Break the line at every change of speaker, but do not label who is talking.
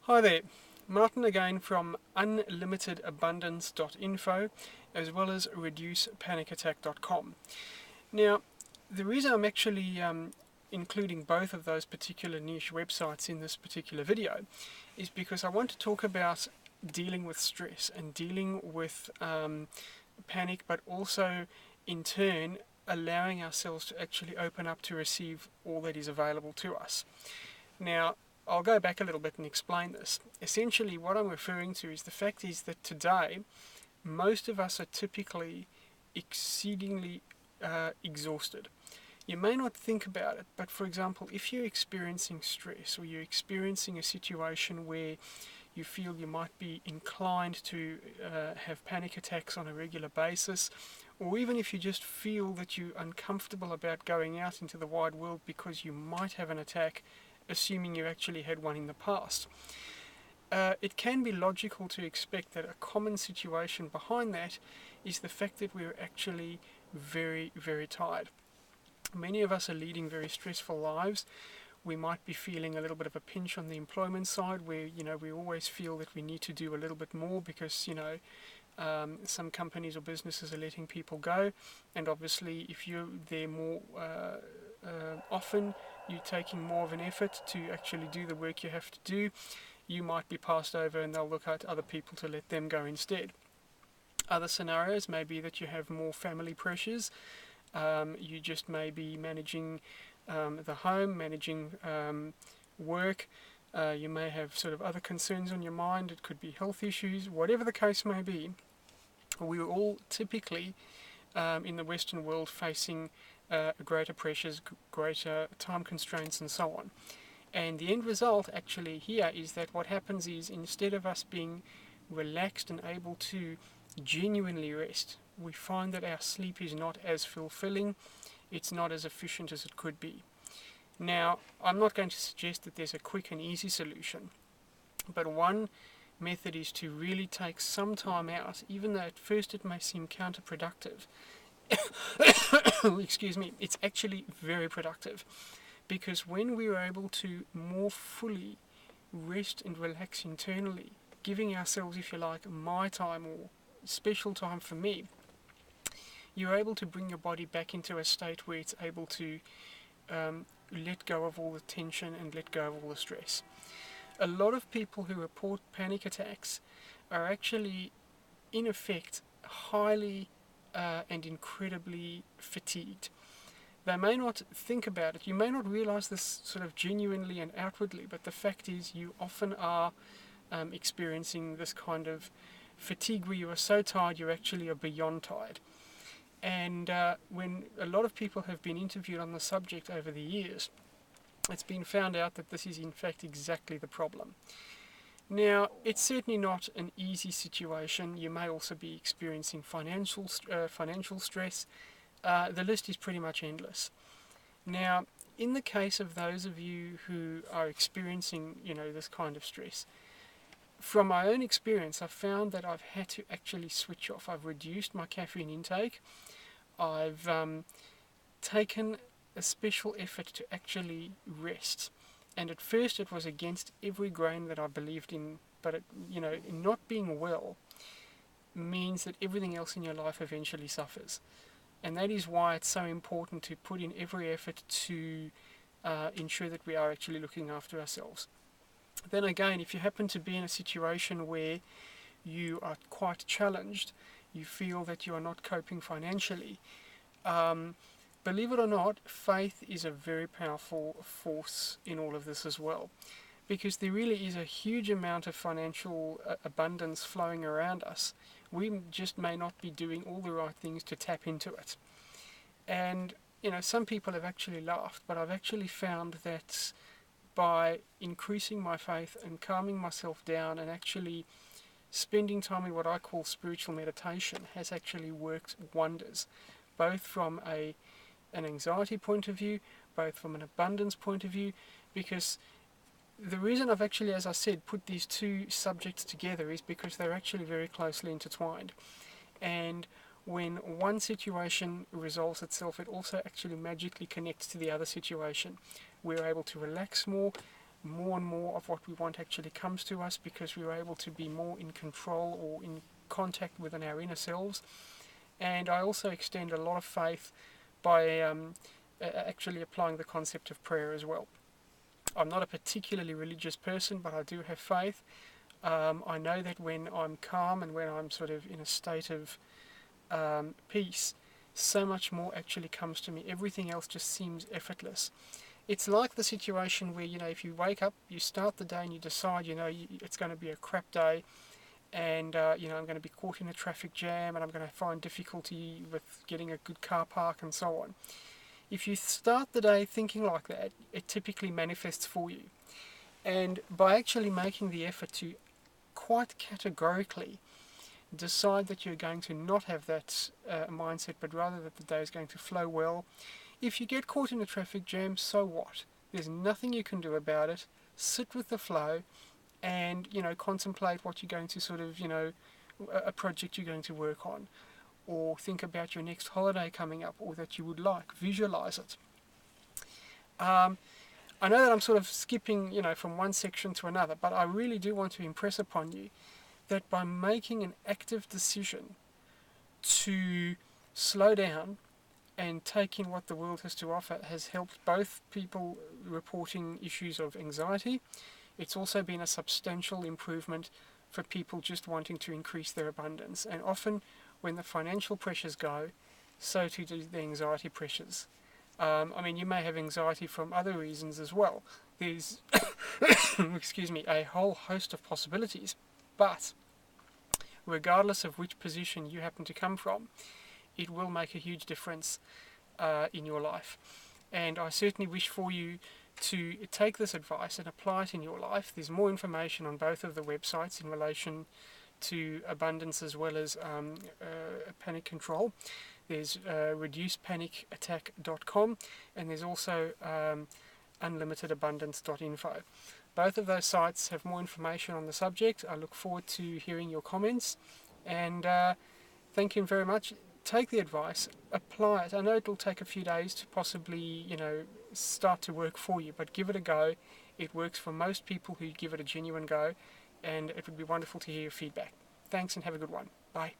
Hi there, Martin again from unlimitedabundance.info as well as reducepanicattack.com. Now, the reason I'm actually including both of those particular niche websites in this particular video is because I want to talk about dealing with stress and dealing with panic, but also in turn allowing ourselves to actually open up to receive all that is available to us. Now, I'll go back a little bit and explain this. Essentially, what I'm referring to is the fact is that today, most of us are typically exceedingly exhausted. You may not think about it, but for example, if you're experiencing stress or you're experiencing a situation where you feel you might be inclined to have panic attacks on a regular basis, or even if you just feel that you're uncomfortable about going out into the wide world because you might have an attack, assuming you actually had one in the past. It can be logical to expect that a common situation behind that is the fact that we're actually very, very tired. Many of us are leading very stressful lives. We might be feeling a little bit of a pinch on the employment side where, we always feel that we need to do a little bit more because, some companies or businesses are letting people go. And obviously, if you're there more often, you're taking more of an effort to actually do the work you have to do, you might be passed over and they'll look at other people to let them go instead. Other scenarios may be that you have more family pressures. You just may be managing the home, managing work. You may have sort of other concerns on your mind. It could be health issues, whatever the case may be. We're all typically in the Western world facing greater pressures, greater time constraints, and so on. And the end result actually here is that what happens is instead of us being relaxed and able to genuinely rest, we find that our sleep is not as fulfilling, it's not as efficient as it could be. Now, I'm not going to suggest that there's a quick and easy solution, but one method is to really take some time out, even though at first it may seem counterproductive. Excuse me, it's actually very productive. Because when we are able to more fully rest and relax internally, giving ourselves, if you like, my time or special time for me, you're able to bring your body back into a state where it's able to let go of all the tension and let go of all the stress. A lot of people who report panic attacks are actually, in effect, highly and incredibly fatigued. They may not think about it. You may not realize this sort of genuinely and outwardly, but the fact is you often are experiencing this kind of fatigue where you are so tired you actually are beyond tired. And when a lot of people have been interviewed on the subject over the years, it's been found out that this is in fact exactly the problem. Now, it's certainly not an easy situation. You may also be experiencing financial stress. The list is pretty much endless. Now, in the case of those of you who are experiencing, this kind of stress, from my own experience, I've found that I've had to actually switch off. I've reduced my caffeine intake. I've taken a special effort to actually rest. And at first it was against every grain that I believed in, but not being well means that everything else in your life eventually suffers. And that is why it's so important to put in every effort to ensure that we are actually looking after ourselves. Then again, if you happen to be in a situation where you are quite challenged, you feel that you are not coping financially, believe it or not, faith is a very powerful force in all of this as well. Because there really is a huge amount of financial abundance flowing around us. We just may not be doing all the right things to tap into it. And, some people have actually laughed, but I've actually found that by increasing my faith and calming myself down and actually spending time in what I call spiritual meditation has actually worked wonders, both from an anxiety point of view, both from an abundance point of view, because the reason I've actually, as I said, put these two subjects together is because they're actually very closely intertwined. And when one situation resolves itself, it also actually magically connects to the other situation. We're able to relax more, more and more of what we want actually comes to us because we are able to be more in control or in contact within our inner selves. And I also extend a lot of faith by actually applying the concept of prayer as well. I'm not a particularly religious person, but I do have faith. I know that when I'm calm and when I'm sort of in a state of peace, so much more actually comes to me. Everything else just seems effortless. It's like the situation where, if you wake up, you start the day and you decide, it's going to be a crap day, and I'm going to be caught in a traffic jam and I'm going to find difficulty with getting a good car park and so on. If you start the day thinking like that, it typically manifests for you. And by actually making the effort to quite categorically decide that you're going to not have that mindset, but rather that the day is going to flow well, if you get caught in a traffic jam, so what? There's nothing you can do about it. Sit with the flow and, contemplate what you're going to sort of, a project you're going to work on, or think about your next holiday coming up, or that you would like. Visualize it. I know that I'm sort of skipping, from one section to another, but I really do want to impress upon you that by making an active decision to slow down and take in what the world has to offer has helped both people reporting issues of anxiety. It's also been a substantial improvement for people just wanting to increase their abundance. And often when the financial pressures go, so too do the anxiety pressures. You may have anxiety from other reasons as well. There's, a whole host of possibilities. But regardless of which position you happen to come from, it will make a huge difference in your life. And I certainly wish for you to take this advice and apply it in your life. There's more information on both of the websites in relation to abundance as well as panic control. There's reducepanicattack.com, and there's also unlimitedabundance.info. Both of those sites have more information on the subject. I look forward to hearing your comments, and thank you very much. Take the advice, apply it. I know it'll take a few days to possibly, start to work for you, but give it a go. It works for most people who give it a genuine go, and it would be wonderful to hear your feedback. Thanks and have a good one. Bye.